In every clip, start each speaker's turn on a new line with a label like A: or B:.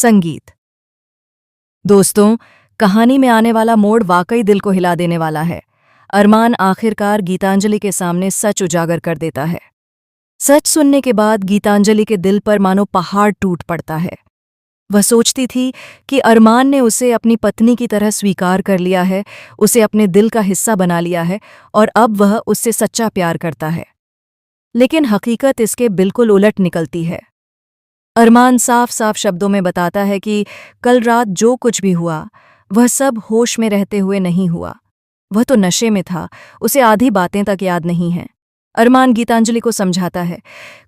A: संगीत। दोस्तों, कहानी में आने वाला मोड़ वाकई दिल को हिला देने वाला है। अरमान आखिरकार गीतांजलि के सामने सच उजागर कर देता है। सच सुनने के बाद गीतांजलि के दिल पर मानो पहाड़ टूट पड़ता है। वह सोचती थी कि अरमान ने उसे अपनी पत्नी की तरह स्वीकार कर लिया है, उसे अपने दिल का हिस्सा बना लिया है और अब वह उससे सच्चा प्यार करता है। लेकिन हकीकत इसके बिल्कुल उलट निकलती है। अरमान साफ साफ शब्दों में बताता है कि कल रात जो कुछ भी हुआ वह सब होश में रहते हुए नहीं हुआ। वह तो नशे में था, उसे आधी बातें तक याद नहीं हैं। अरमान गीतांजलि को समझाता है,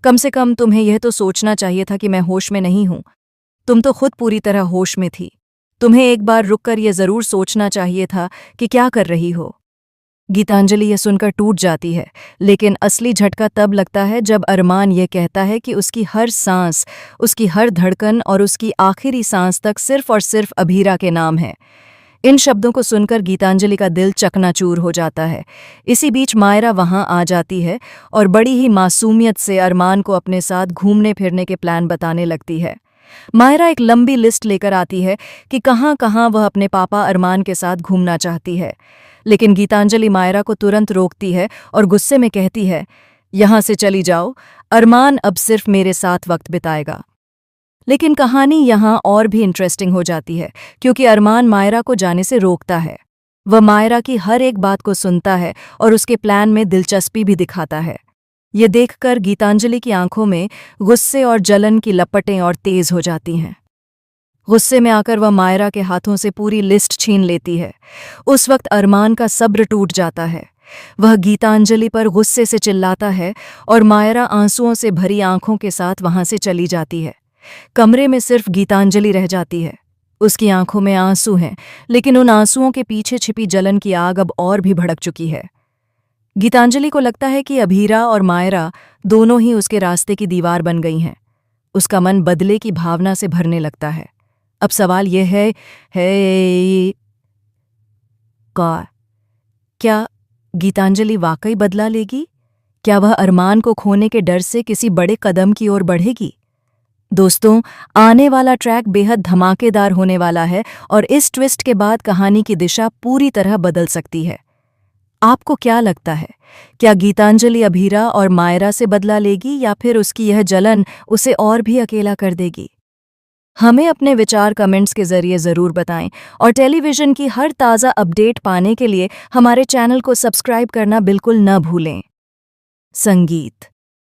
A: कम से कम तुम्हें यह तो सोचना चाहिए था कि मैं होश में नहीं हूं। तुम तो खुद पूरी तरह होश में थी। तुम्हें एक बार रुककर यह जरूर सोचना चाहिए था कि क्या कर रही हो। गीतांजलि यह सुनकर टूट जाती है, लेकिन असली झटका तब लगता है जब अरमान यह कहता है कि उसकी हर सांस, उसकी हर धड़कन और उसकी आखिरी सांस तक सिर्फ और सिर्फ अभीरा के नाम है। इन शब्दों को सुनकर गीतांजलि का दिल चकनाचूर हो जाता है। इसी बीच मायरा वहां आ जाती है और बड़ी ही मासूमियत से अरमान को अपने साथ घूमने फिरने के प्लान बताने लगती है। मायरा एक लंबी लिस्ट लेकर आती है कि कहाँ कहाँ वह अपने पापा अरमान के साथ घूमना चाहती है, लेकिन गीतांजलि मायरा को तुरंत रोकती है और गुस्से में कहती है, यहाँ से चली जाओ, अरमान अब सिर्फ मेरे साथ वक्त बिताएगा। लेकिन कहानी यहाँ और भी इंटरेस्टिंग हो जाती है, क्योंकि अरमान मायरा को जाने से रोकता है। वह मायरा की हर एक बात को सुनता है और उसके प्लान में दिलचस्पी भी दिखाता है। ये देखकर गीतांजलि की आंखों में गुस्से और जलन की लपटें और तेज हो जाती हैं। गुस्से में आकर वह मायरा के हाथों से पूरी लिस्ट छीन लेती है। उस वक्त अरमान का सब्र टूट जाता है। वह गीतांजलि पर गुस्से से चिल्लाता है और मायरा आंसुओं से भरी आंखों के साथ वहां से चली जाती है। कमरे में सिर्फ गीतांजलि रह जाती है। उसकी आंखों में आंसू हैं, लेकिन उन आंसुओं के पीछे छिपी जलन की आग अब और भी भड़क चुकी है। गीतांजलि को लगता है कि अभीरा और मायरा दोनों ही उसके रास्ते की दीवार बन गई हैं। उसका मन बदले की भावना से भरने लगता है। अब सवाल यह है क्या गीतांजलि वाकई बदला लेगी? क्या वह अरमान को खोने के डर से किसी बड़े कदम की ओर बढ़ेगी? दोस्तों, आने वाला ट्रैक बेहद धमाकेदार होने वाला है और इस ट्विस्ट के बाद कहानी की दिशा पूरी तरह बदल सकती है। आपको क्या लगता है, क्या गीतांजलि अभीरा और मायरा से बदला लेगी या फिर उसकी यह जलन उसे और भी अकेला कर देगी? हमें अपने विचार कमेंट्स के जरिए ज़रूर बताएं और टेलीविज़न की हर ताज़ा अपडेट पाने के लिए हमारे चैनल को सब्सक्राइब करना बिल्कुल न भूलें। संगीत।